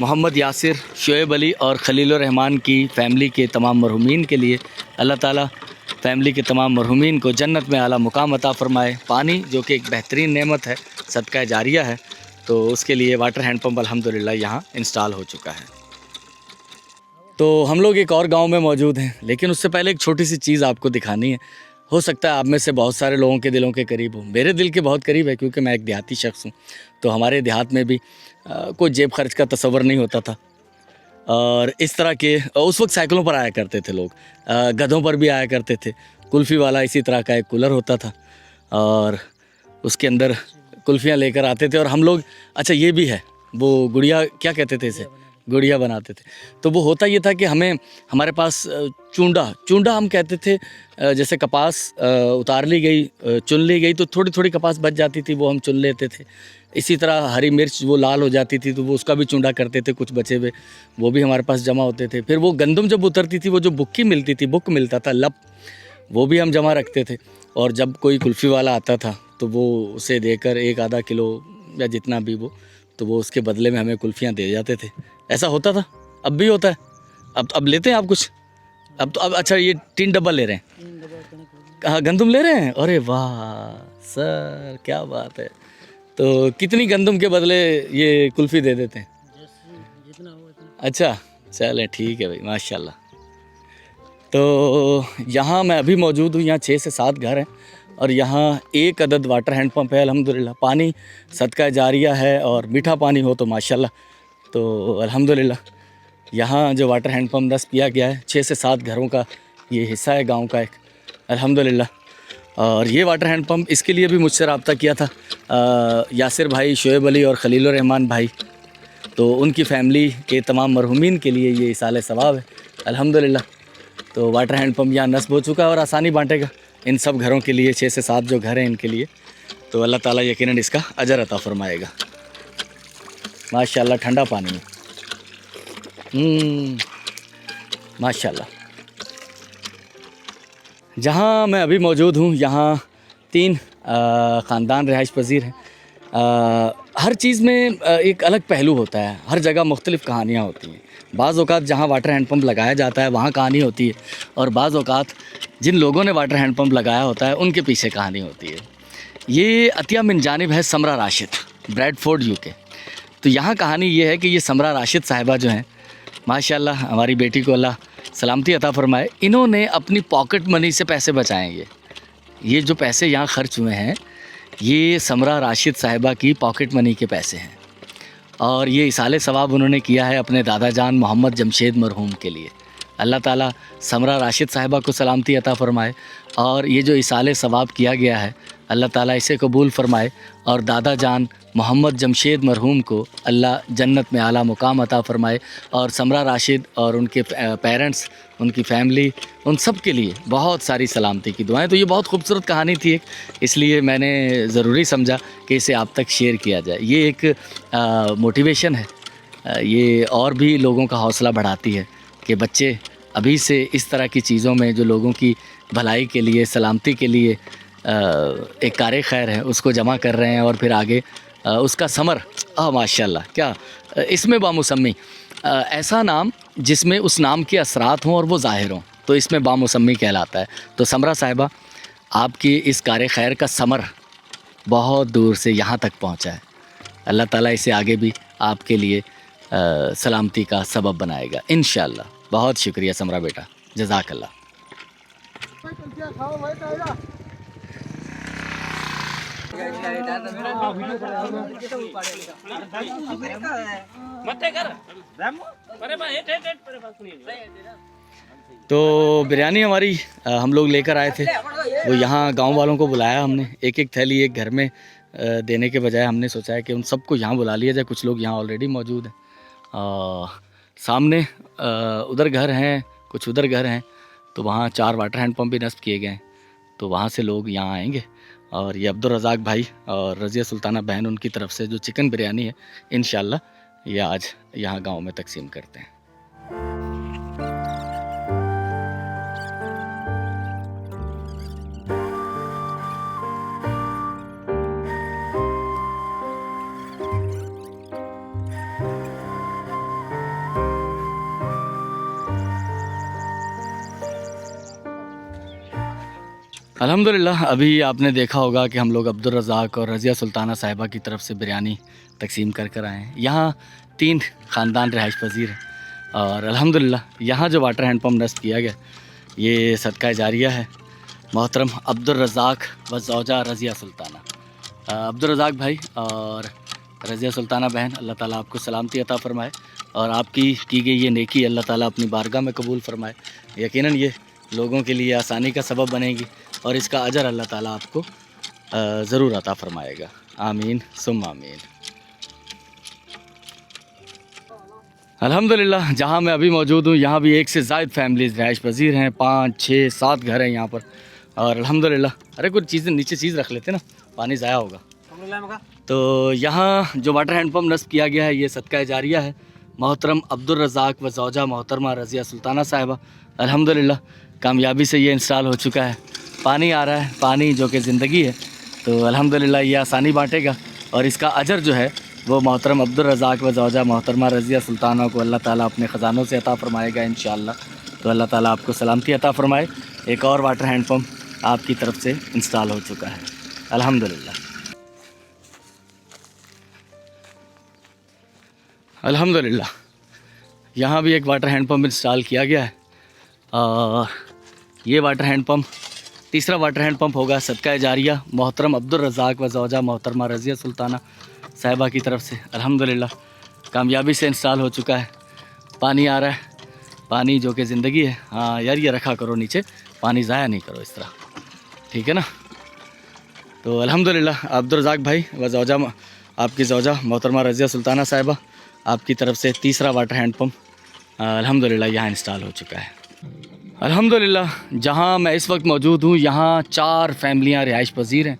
मोहम्मद यासिर, शुएब अली और खलीलुर रहमान की फ़ैमिली के तमाम मरहुमीन के लिए अल्लाह ताला फ़ैमिली के तमाम मरहुमीन को जन्नत में आला मुकाम अता फ़रमाए। पानी जो कि एक बेहतरीन नेमत है, सदका जारिया है, तो उसके लिए वाटर हैंड पंप अल्हम्दुलिल्लाह यहाँ इंस्टॉल हो चुका है। तो हम लोग एक और गांव में मौजूद हैं, लेकिन उससे पहले एक छोटी सी चीज़ आपको दिखानी है। हो सकता है आप में से बहुत सारे लोगों के दिलों के करीब हो, मेरे दिल के बहुत करीब है क्योंकि मैं एक देहाती शख्स हूँ। तो हमारे देहात में भी कोई जेब खर्च का तस्वर नहीं होता था और इस तरह के उस वक्त साइकिलों पर आया करते थे लोग, गधों पर भी आया करते थे। कुल्फ़ी वाला इसी तरह का एक कूलर होता था और उसके अंदर कुल्फ़ियाँ लेकर आते थे और हम लोग, अच्छा ये भी है वो गुड़िया, क्या कहते थे इसे, गुड़िया बनाते थे। तो वो होता ये था कि हमारे पास चूंडा हम कहते थे, जैसे कपास उतार ली गई, चुन ली गई तो थोड़ी थोड़ी कपास बच जाती थी, वो हम चुन लेते थे। इसी तरह हरी मिर्च वो लाल हो जाती थी तो वो उसका भी चूंडा करते थे, कुछ बचे हुए वो भी हमारे पास जमा होते थे। फिर वो गंदम जब उतरती थी, वो जो बुक्की मिलती थी, बुक मिलता था, लप, वो भी हम जमा रखते थे। और जब कोई कुल्फ़ी वाला आता था तो वो उसे देकर 1-आधा किलो या जितना भी वो, तो वो उसके बदले में हमें कुल्फ़ियाँ दे जाते थे। ऐसा होता था, अब भी होता है। अब लेते हैं आप कुछ? अब तो अब अच्छा ये 3 डब्बा ले रहे हैं, हाँ गंदम ले रहे हैं, अरे वाह सर क्या बात है। तो कितनी गंदम के बदले ये कुल्फ़ी दे देते हैं? अच्छा चलें ठीक है भाई, माशाल्लाह। तो यहाँ मैं अभी मौजूद हूँ, यहाँ 6 से 7 घर हैं और यहाँ एक अदद वाटर हैंड पंप है अल्हम्दुलिल्लाह। पानी सदका जारिया है और मीठा पानी हो तो माशाल्लाह। तो अल्हम्दुलिल्लाह यहाँ जो वाटर हैंड पंप नस्ब किया गया है 6 से 7 घरों का ये हिस्सा है गांव का एक, अल्हम्दुलिल्लाह। और ये वाटर हैंड पंप, इसके लिए भी मुझसे रब्ता किया था यासिर भाई, शुएब अली और खलीलुर रहमान भाई। तो उनकी फ़ैमिली के तमाम मरहुमीन के लिए ये इसाले सवाब है अल्हम्दुलिल्लाह। तो वाटर हैंड पंप यहाँ नस्ब हो चुका है और आसानी बांटेगा इन सब घरों के लिए, 6 से 7 जो घर हैं इनके लिए। तो अल्लाह ताला यकीनन इसका अजर अता फ़रमाएगा माशाल्लाह। ठंडा पानी में माशाल्लाह। जहाँ मैं अभी मौजूद हूँ यहाँ 3 ख़ानदान रिहाइश पजीर हैं। हर चीज़ में एक अलग पहलू होता है, हर जगह मुख्तलिफ़ कहानियाँ होती हैं। बाज़ औक़ात जहाँ वाटर हैंड पंप लगाया जाता है वहाँ कहानी होती है, और बाज़ औक़ात जिन लोगों ने वाटर हैंड पंप लगाया होता है उनके पीछे कहानी होती है। ये अतिया मिन जानिब है समरा राशिद, ब्रैडफोर्ड यूके। तो यहाँ कहानी ये है कि ये समरा राशिद साहिबा जो हैं, माशाल्लाह हमारी बेटी को अल्लाह सलामती अता फ़रमाए, इन्होंने अपनी पॉकेट मनी से पैसे बचाएँ। ये जो पैसे यहाँ ख़र्च हुए हैं ये समरा राशिद साहिबा की पॉकेट मनी के पैसे हैं, और ये इसाले सवाब उन्होंने किया है अपने दादा जान मोहम्मद जमशेद मरहूम के लिए। अल्लाह ताला समरा राशिद साहिबा को सलामती अता फ़रमाए, और ये जो इसाले सवाब किया गया है अल्लाह ताला इसे कबूल फ़रमाए, और दादा जान मोहम्मद जमशेद मरहूम को अल्लाह जन्नत में आला मुकाम अता फ़रमाए, और समरा राशिद और उनके पेरेंट्स, उनकी फ़ैमिली, उन सब के लिए बहुत सारी सलामती की दुआएं। तो ये बहुत खूबसूरत कहानी थी एक, इसलिए मैंने ज़रूरी समझा कि इसे आप तक शेयर किया जाए। ये एक मोटिवेशन है, ये और भी लोगों का हौसला बढ़ाती है कि बच्चे अभी से इस तरह की चीज़ों में जो लोगों की भलाई के लिए, सलामती के लिए एक कार खैर है उसको जमा कर रहे हैं, और फिर आगे उसका समर माशाल्लाह क्या इसमें बामुसम्मी, ऐसा नाम जिसमें उस नाम के असरात हों और वो ज़ाहिर हों, तो इसमें बामुसम्मी कहलाता है। तो समरा साहिबा आपकी इस कार खैर का समर बहुत दूर से यहाँ तक पहुँचा है। अल्लाह ताला इसे आगे भी आपके लिए सलामती का सबब बनाएगा इंशाअल्लाह। बहुत शुक्रिया समरा बेटा, जज़ाकल्लाह। तो बिरयानी हमारी हम लोग लेकर आए थे, वो यहाँ गांव वालों को बुलाया हमने, एक एक थैली एक घर में देने के बजाय हमने सोचा है कि उन सबको यहाँ बुला लिया जाए। कुछ लोग यहाँ ऑलरेडी मौजूद हैं, सामने उधर घर हैं, कुछ उधर घर हैं, तो वहाँ 4 वाटर हैंड पंप भी नस्ब किए गए हैं, तो वहाँ से लोग यहाँ आएंगे। और ये अब्दुल रज़ाक भाई और रज़िया सुल्ताना बहन, उनकी तरफ से जो चिकन बिरयानी है इंशाअल्लाह ये आज यहाँ गांव में तकसीम करते हैं। अल्हम्दुलिल्लाह अभी आपने देखा होगा कि हम लोग अब्दुल रज़ाक और रज़िया सुल्ताना साहिबा की तरफ से बिरयानी तकसीम कर आए हैं। यहाँ 3 ख़ानदान रिहाइश पज़ीर हैं, और अल्हम्दुलिल्लाह यहाँ जो वाटर हैंड पम्प नस्ब किया गया ये सदका जारिया है मोहतरम अब्दुल रज़ाक व ज़ौजा रज़िया सुल्ताना। अब्दुल रज़ाक भाई और रज़िया सुल्ताना बहन, अल्लाह ताला आपको सलामती अता फ़रमाए, और आपकी की गई ये नेकी अल्लाह ताला अपनी बारगाह में कबूल फ़रमाए। यकीनन ये लोगों के लिए आसानी का सबब बनेगी, और इसका अजर अल्लाह ताला आपको ज़रूर अता फ़रमाएगा। आमीन सुम्मा आमीन। अल्हम्दुलिल्लाह जहाँ मैं अभी मौजूद हूँ यहाँ भी 1 से ज़ायद फैमिलीज़ रिहाइश पज़ीर हैं, 5, 6, 7 घर हैं यहाँ पर, और अल्हम्दुलिल्लाह। अरे कुछ चीज़ें नीचे चीज़ रख लेते ना, पानी ज़ाया होगा। तो यहाँ जो वाटर हैंड पम्प नस्ब किया गया है ये सदका जारिया है मोहतरम अब्दुल रज़ाक व ज़ौजा मोहतरमा रज़िया सुल्ताना साहिबा। अल्हम्दुलिल्लाह कामयाबी से ये इंस्टॉल हो चुका है। पानी आ रहा है, पानी जो कि ज़िंदगी है, तो अल्हम्दुलिल्लाह ये आसानी बांटेगा, और इसका अजर जो है वो मोहतरम अब्दुल रज़ाक व ज़ौजा मोहतरमा रज़िया सुल्ताना को अल्लाह ताला अपने ख़जानों से अता फ़रमाएगा इंशाअल्लाह। तो अल्लाह ताला आपको सलामती अता फ़रमाए। एक और वाटर हैंड पम्प आपकी तरफ से इंस्टॉल हो चुका है अल्हम्दुलिल्लाह। अल्हम्दुलिल्लाह यहाँ भी एक वाटर हैंड पम्प इंस्टॉल किया गया है, और ये वाटर हैंड पम्प तीसरा वाटर हैंड पम्प होगा सदका जारिया मोहतरम अब्दुल रज़ाक व ज़ौजा मोहतरमा रज़िया सुल्ताना साहिबा की तरफ से। अल्हम्दुलिल्लाह कामयाबी से इंस्टॉल हो चुका है। पानी आ रहा है, पानी जो कि ज़िंदगी है। हाँ यार ये रखा करो नीचे, पानी ज़ाया नहीं करो इस तरह, ठीक है ना। तो अल्हम्दुलिल्लाह अब्दुल रज़ाक भाई व ज़ौजा, आपकी ज़ौजा मोहतरमा रज़िया सुल्ताना साहिबा, आपकी तरफ से तीसरा वाटर हैंड पम्प अल्हम्दुलिल्लाह यहाँ इंस्टॉल हो चुका है। अल्हम्दुलिल्लाह जहाँ मैं इस वक्त मौजूद हूँ यहाँ 4 फैमिलियाँ रिहाइश पज़ीर हैं,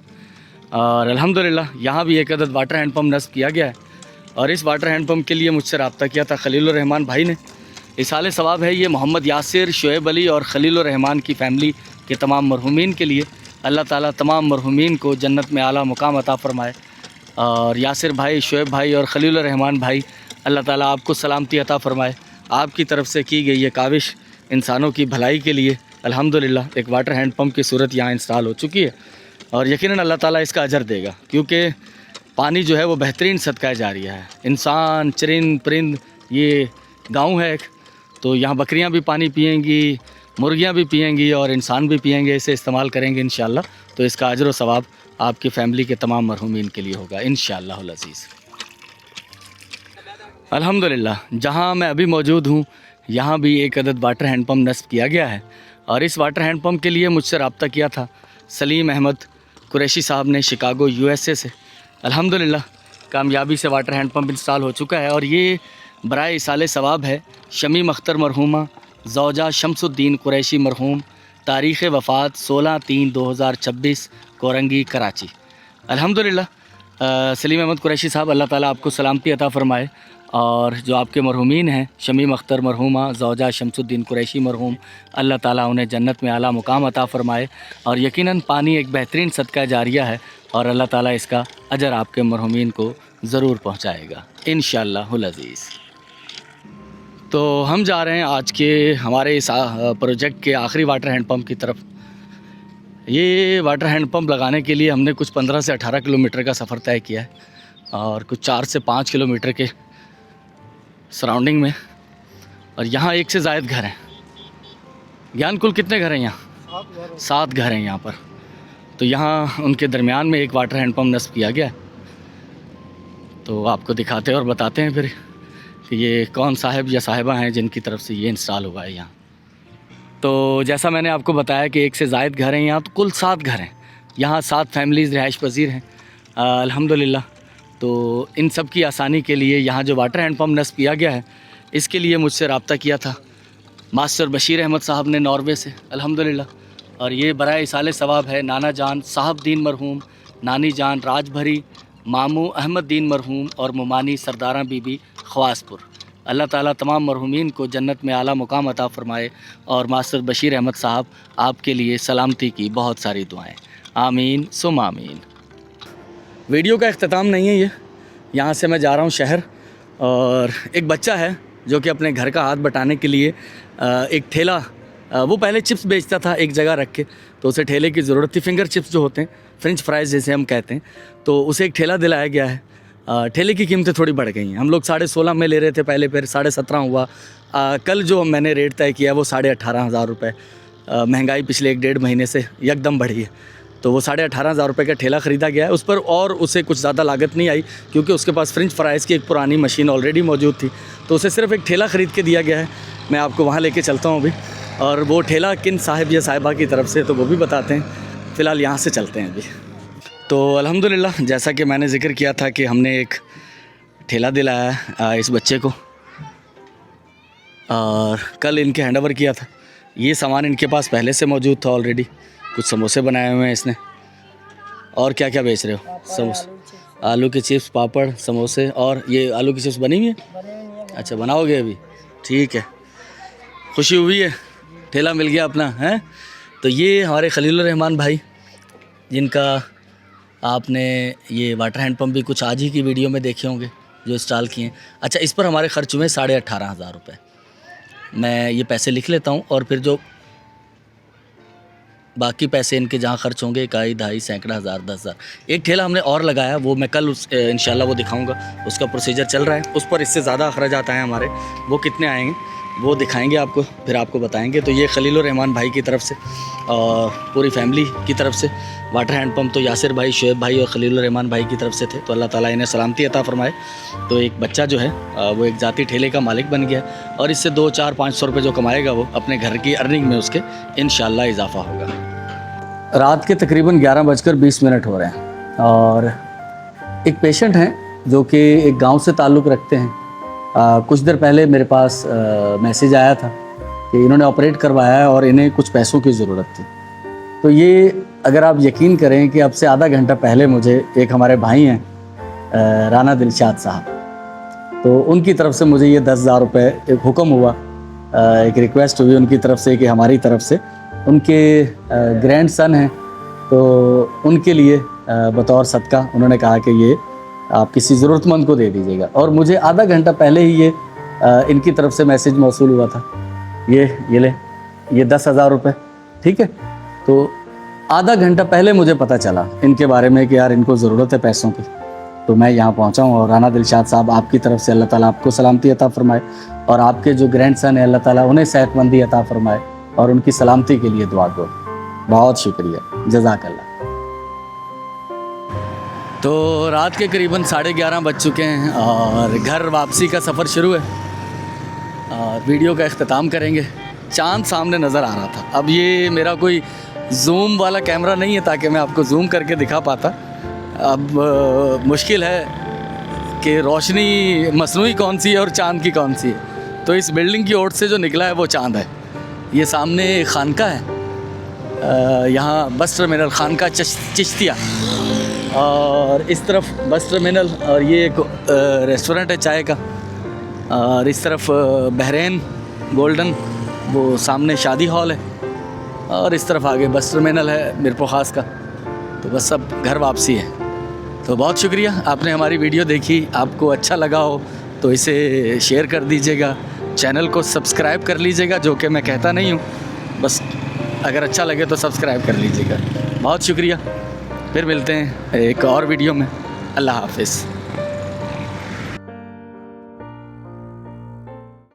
और अल्हम्दुलिल्लाह यहाँ भी एक अदद वाटर हैंड पम्प नस्ब किया गया है। और इस वाटर हैंड पम्प के लिए मुझसे रब्ता किया था खलीलुर रहमान भाई ने। इसाले सवाब है ये मोहम्मद यासिर, शुएब अली और खलीलुर रहमान की फ़ैमिली के तमाम मरहूमीन के लिए। अल्लाह ताला तमाम मरहूमीन को जन्नत में आला मुकाम अता फ़रमाए। और यासिर भाई, शुएब भाई और खलील रहमान भाई, अल्लाह ताला आपको सलामती अता फ़रमाए। आपकी तरफ से की गई ये काविश इंसानों की भलाई के लिए अल्हम्दुलिल्लाह एक वाटर हैंड पंप की सूरत यहाँ इंस्टॉल हो चुकी है और यकीनन अल्लाह ताला इसका अजर देगा, क्योंकि पानी जो है वो बेहतरीन सदका जारिया है। इंसान, चरिंद परिंद, ये गांव है एक, तो यहाँ बकरियाँ भी पानी पिएंगी, मुर्गियाँ भी पिएंगी और इंसान भी पिएंगे, इसे इस्तेमाल करेंगे इंशाअल्लाह। तो इसका अजर व सवाब आपकी फ़ैमिली के तमाम मरहूमीन के लिए होगा इंशाअल्लाहुल अज़ीज़। अल्हम्दुलिल्लाह जहाँ मैं अभी मौजूद हूँ यहाँ भी एक अदद वाटर हैंड पम्प नस्ब किया गया है और इस वाटर हैंड पम्प के लिए मुझसे रब्ता किया था सलीम अहमद कुरैशी साहब ने शिकागो USA से। अल्हम्दुलिल्लाह कामयाबी से वाटर हैंड पम्प इंस्टॉल हो चुका है और ये बराए इसाले सवाब है शमीम अख्तर मरहूमा ज़ौजा शमसुद्दीन कुरैशी मरहूम, तारीख़ वफ़ात 16/3/2026 कोरंगी कराची। अल्हम्दुलिल्लाह सलीम अहमद कुरैशी साहब अल्लाह ताला आपको सलामती अता फ़रमाए और जो आपके मरहूमीन हैं शमीम अख्तर मरहूमा ज़ौजा शमसुद्दीन कुरैशी मरहूम, अल्लाह ताला उन्हें जन्नत में आला मुकाम अता फ़रमाए और यकीनन पानी एक बेहतरीन सदका जारिया है और अल्लाह ताला इसका अजर आपके मरहूमीन को ज़रूर पहुँचाएगा इंशाअल्लाहुल अज़ीज़। तो हम जा रहे हैं आज के हमारे इस प्रोजेक्ट के आखिरी वाटर हैंड पंप की तरफ। ये वाटर हैंड पंप लगाने के लिए हमने कुछ 15 से 18 किलोमीटर का सफ़र तय किया है और कुछ 4 से 5 किलोमीटर के सराउंडिंग में, और यहाँ 1 से ज़ायद घर हैं। ज्ञान कुल कितने घर हैं यहाँ? 7 घर हैं यहाँ पर। तो यहाँ उनके दरमियान में एक वाटर हैंड पंप नस्ब किया गया है। तो आपको दिखाते हैं और बताते हैं फिर कि ये कौन साहब या साहिबा हैं जिनकी तरफ से ये इंस्टॉल हुआ है यहाँ। तो जैसा मैंने आपको बताया कि 1 से ज़ायद घर हैं यहाँ, तो कुल 7 घर हैं यहाँ, 7 फैमिलीज़ रिहाइश पजीर हैं अल्हम्दुलिल्लाह। तो इन सब की आसानी के लिए यहाँ जो वाटर हैंड पंप नस्ब किया गया है इसके लिए मुझसे रब्ता किया था मास्टर बशीर अहमद साहब ने नॉर्वे से अल्हम्दुलिल्लाह। और ये बराए इसाले सवाब है नाना जान साहबदीन मरहूम, नानी जान राजभरी, मामू अहमददीन मरहूम और मुमानी सरदारा बीबी ख्वासपुर। अल्लाह ताला तमाम मरहूमीन को जन्नत में आला मुकाम अता फ़रमाए और मास्टर बशीर अहमद साहब आपके लिए सलामती की बहुत सारी दुआएं, आमीन सुम आमीन। वीडियो का इख्तिताम नहीं है ये, यहाँ से मैं जा रहा हूँ शहर और एक बच्चा है जो कि अपने घर का हाथ बटाने के लिए एक ठेला, वो पहले चिप्स बेचता था एक जगह रख के, तो उसे ठेले की ज़रूरत थी, फिंगर चिप्स जो होते हैं, फ्रेंच फ्राइज़ जैसे हम कहते हैं, तो उसे एक ठेला दिलाया गया है। ठेले की कीमतें थोड़ी बढ़ गई हैं, हम लोग 16.5 में ले रहे थे पहले, फिर 17.5 हुआ। कल जो मैंने रेट तय किया है वो 18,500 रुपये। महंगाई पिछले 1-1.5 महीने से यकदम बढ़ी है, तो वो 18,500 रुपये का ठेला ख़रीदा गया है उस पर, और उसे कुछ ज़्यादा लागत नहीं आई क्योंकि उसके पास फ्रेंच फ्राइज़ की एक पुरानी मशीन ऑलरेडी मौजूद थी, तो उसे सिर्फ एक ठेला ख़रीद के दिया गया है। मैं आपको वहाँ लेके चलता हूँ अभी, और वो ठेला किन साहिब या साहिबा की तरफ से तो वो भी बताते हैं। फ़िलहाल यहाँ से चलते हैं अभी। तो अल्हम्दुलिल्लाह जैसा कि मैंने ज़िक्र किया था कि हमने एक ठेला दिलाया है इस बच्चे को और कल इनके हैंड ओवर किया था। ये सामान इनके पास पहले से मौजूद था ऑलरेडी। कुछ समोसे बनाए हुए हैं इसने, और क्या क्या बेच रहे हो? समोसे, आलू के चिप्स, पापड़, समोसे, और ये आलू की चिप्स बनी हुई है? अच्छा बनाओगे अभी, ठीक है। खुशी हुई है, ठेला मिल गया अपना है। तो ये हमारे खलील रहमान भाई जिनका आपने ये वाटर हैंड पंप भी कुछ आज ही की वीडियो में देखे होंगे जो इंस्टॉल किए। अच्छा, इस पर हमारे खर्च हुए 18,500 रुपये। मैं ये पैसे लिख लेता हूँ और फिर जो बाकी पैसे इनके जहाँ खर्च होंगे 1, 2, सैकड़ा, 1000, 10,000। एक ठेला हमने और लगाया, वो मैं कल इंशाल्लाह वो दिखाऊंगा, उसका प्रोसीजर चल रहा है, उस पर इससे ज़्यादा अखराजात आए हमारे, वो कितने आएंगे वो दिखाएंगे आपको, फिर आपको बताएंगे। तो ये खलील रहमान भाई की तरफ से और पूरी फैमिली की तरफ से वाटर हैंड पंप तो यासिर भाई, शुएब भाई और खलील रहमान भाई की तरफ से थे, तो अल्लाह ताला इन्हें सलामती अता फरमाए। तो एक बच्चा जो है वो एक ज़ाती ठेले का मालिक बन गया और इससे 2, 4, 500 रुपये जो कमाएगा वो अपने घर की अर्निंग में उसके इंशाल्लाह इजाफ़ा होगा। रात के तकरीबन 11:20 हो रहे हैं और एक पेशेंट हैं जो कि एक गाँव से ताल्लुक़ रखते हैं। कुछ देर पहले मेरे पास मैसेज आया था कि इन्होंने ऑपरेट करवाया है और इन्हें कुछ पैसों की ज़रूरत थी। तो ये अगर आप यकीन करें कि अब से आधा घंटा पहले मुझे एक हमारे भाई हैं राना दिलशाद साहब, तो उनकी तरफ से मुझे ये 10,000 रुपये एक हुक्म हुआ, एक रिक्वेस्ट हुई उनकी तरफ से कि हमारी तरफ से उनके ग्रैंड सन हैं, तो उनके लिए बतौर सदका उन्होंने कहा कि ये आप किसी ज़रूरतमंद को दे दीजिएगा। और मुझे आधा घंटा पहले ही ये इनकी तरफ से मैसेज मौसूल हुआ था, ये ले, ये 10,000 रुपये, ठीक है। तो आधा घंटा पहले मुझे पता चला इनके बारे में कि यार इनको ज़रूरत है पैसों की, तो मैं यहाँ पहुँचा हूँ। और राना दिलशाद साहब, आपकी तरफ से अल्लाह ताला आपको सलामती अता फरमाए, और आपके जो ग्रैंडसन है अल्लाह ताला उन्हें सेहतमंदी अता फरमाए, और उनकी सलामती के लिए दुआ करो। बहुत शुक्रिया, जज़ाकल्लाह। तो रात के करीबन 11:30 बज चुके हैं और घर वापसी का सफ़र शुरू है और वीडियो का इख्तिताम करेंगे। चाँद सामने नज़र आ रहा था। अब ये मेरा कोई जूम वाला कैमरा नहीं है ताकि मैं आपको जूम करके दिखा पाता। अब मुश्किल है कि रोशनी मसनूई कौन सी है और चाँद की कौन सी है। तो इस बिल्डिंग की ओर से जो निकला है वो चाँद है। ये सामने खानका है, यहाँ बस टर्मिनल खानका चिश्तिया, और इस तरफ बस टर्मिनल, और ये एक रेस्टोरेंट है चाय का, और इस तरफ बहरीन गोल्डन, वो सामने शादी हॉल है, और इस तरफ आगे बस टर्मिनल है मीरपुर ख़ास का। तो बस अब घर वापसी है। तो बहुत शुक्रिया, आपने हमारी वीडियो देखी। आपको अच्छा लगा हो तो इसे शेयर कर दीजिएगा, चैनल को सब्सक्राइब कर लीजिएगा, जो कि मैं कहता नहीं हूँ, बस अगर अच्छा लगे तो सब्सक्राइब कर लीजिएगा। बहुत शुक्रिया, फिर मिलते हैं एक और वीडियो में। अल्लाह हाफ़िज़।